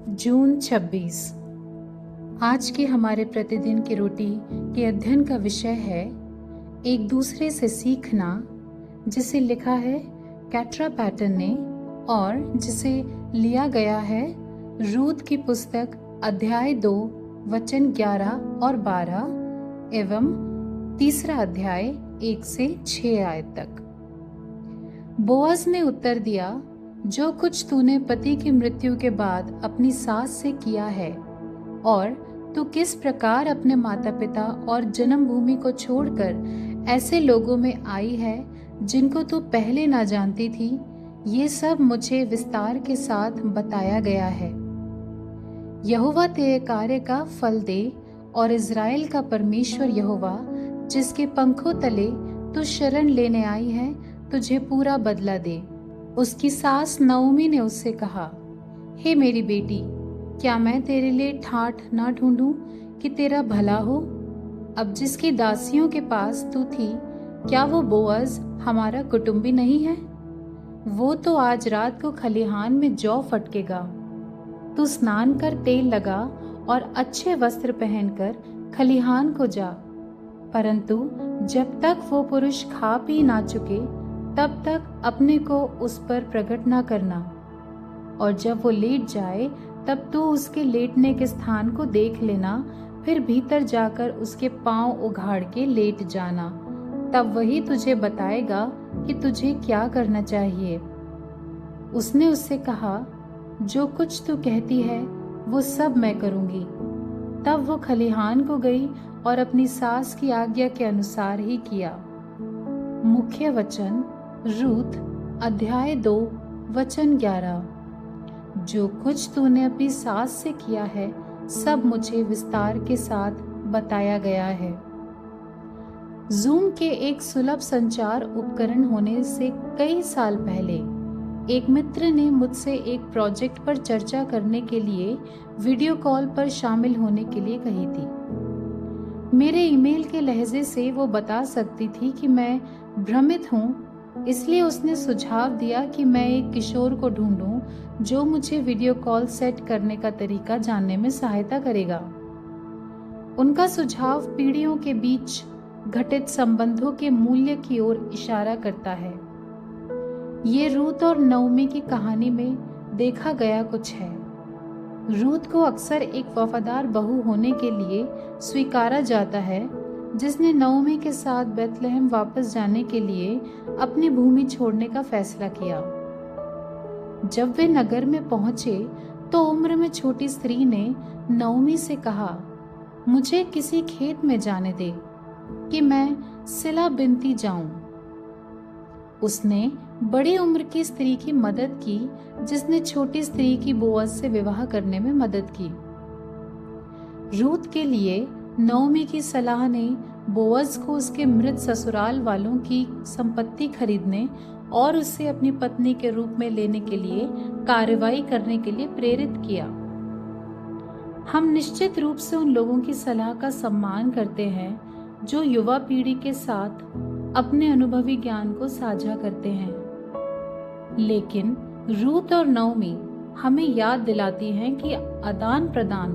जून 26। आज के हमारे प्रतिदिन की रोटी के अध्ययन का विषय है एक दूसरे से सीखना, जिसे लिखा है कैट्रा पैटन ने और जिसे लिया गया है रूत की पुस्तक अध्याय 2 वचन 11 और 12 एवं तीसरा अध्याय 1 से 6 आयत तक। बोअज ने उत्तर दिया, जो कुछ तूने पति की मृत्यु के बाद अपनी सास से किया है और तू किस प्रकार अपने माता पिता और जन्मभूमि को छोड़कर ऐसे लोगों में आई है जिनको तू पहले ना जानती थी, ये सब मुझे विस्तार के साथ बताया गया है। यहोवा तेरे कार्य का फल दे और इज़राइल का परमेश्वर यहोवा, जिसके पंखों तले तू शरण लेने आई है, तुझे पूरा बदला दे। उसकी सास नओमी ने उससे कहा, हे मेरी बेटी, क्या मैं तेरे लिए ठाठ ना ढूंढूं कि तेरा भला हो? अब जिसकी दासियों के पास तू थी, क्या वो बोअज हमारा कुटुंबी नहीं है? वो तो आज रात को खलिहान में जौ फटकेगा। तू स्नान कर तेल लगा और अच्छे वस्त्र पहनकर खलिहान को जा, परंतु जब तक वो पुरुष खा पी ना चुके तब तक अपने को उस पर प्रकट ना करना, और जब वो लेट जाए तब तू उसके लेटने के स्थान को देख लेना, फिर भीतर जाकर उसके पांव उघाड़ के लेट जाना, तब वही तुझे बताएगा कि तुझे क्या करना चाहिए। उसने उससे कहा, जो कुछ तू कहती है वो सब मैं करूंगी। तब वो खलिहान को गई और अपनी सास की आज्ञा के अनुसार ही किया। मुख्य वचन रूत अध्याय 2 वचन 11। जो कुछ तूने अपनी सास से किया है सब मुझे विस्तार के साथ बताया गया है। जूम के एक सुलभ संचार उपकरण होने से कई साल पहले एक मित्र ने मुझसे एक प्रोजेक्ट पर चर्चा करने के लिए वीडियो कॉल पर शामिल होने के लिए कही थी। मेरे ईमेल के लहजे से वो बता सकती थी कि मैं भ्रमित हूँ, इसलिए उसने सुझाव दिया कि मैं एक किशोर को ढूंढूं जो मुझे वीडियो कॉल सेट करने का तरीका जानने में सहायता करेगा। उनका सुझाव पीढ़ियों के बीच घटित संबंधों के मूल्य की ओर इशारा करता है। ये रूत और नओमी की कहानी में देखा गया कुछ है। रूत को अक्सर एक वफादार बहू होने के लिए स्वीकारा जाता है, जिसने नओमी के साथ बेथलेहम वापस जाने के लिए अपनी भूमि छोड़ने का फैसला किया। जब वे नगर में पहुंचे तो उम्र में छोटी स्त्री ने नओमी से कहा, मुझे किसी खेत में जाने दे कि मैं सिला बिनती जाऊं। उसने बड़ी उम्र की स्त्री की मदद की, जिसने छोटी स्त्री की बोअज से विवाह करने में मदद की। रूत के लिए नओमी की सलाह ने बोअज को उसके मृत ससुराल वालों की संपत्ति खरीदने और उसे अपनी पत्नी के रूप में लेने के लिए कार्रवाई करने के लिए प्रेरित किया। हम निश्चित रूप से उन लोगों की सलाह का सम्मान करते हैं जो युवा पीढ़ी के साथ अपने अनुभवी ज्ञान को साझा करते हैं, लेकिन रूत और नओमी हमें याद दिलाती हैं कि आदान प्रदान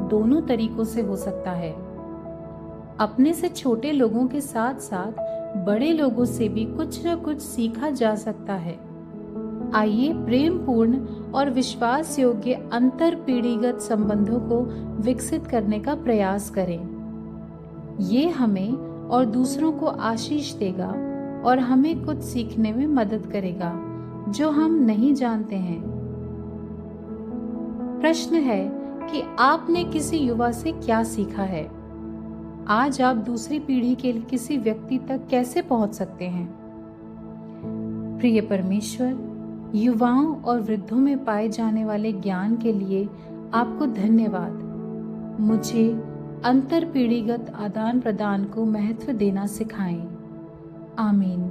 दोनों तरीकों से हो सकता है। अपने से छोटे लोगों के साथ साथ बड़े लोगों से भी कुछ न कुछ सीखा जा सकता है। आइए प्रेमपूर्ण और विश्वास योग्य अंतर पीढ़ीगत संबंधों को विकसित करने का प्रयास करें। ये हमें और दूसरों को आशीष देगा और हमें कुछ सीखने में मदद करेगा जो हम नहीं जानते हैं। प्रश्न है कि आपने किसी युवा से क्या सीखा है? आज आप दूसरी पीढ़ी के किसी व्यक्ति तक कैसे पहुंच सकते हैं? प्रिय परमेश्वर, युवाओं और वृद्धों में पाए जाने वाले ज्ञान के लिए आपको धन्यवाद। मुझे अंतर पीढ़ीगत आदान प्रदान को महत्व देना सिखाएं। आमीन।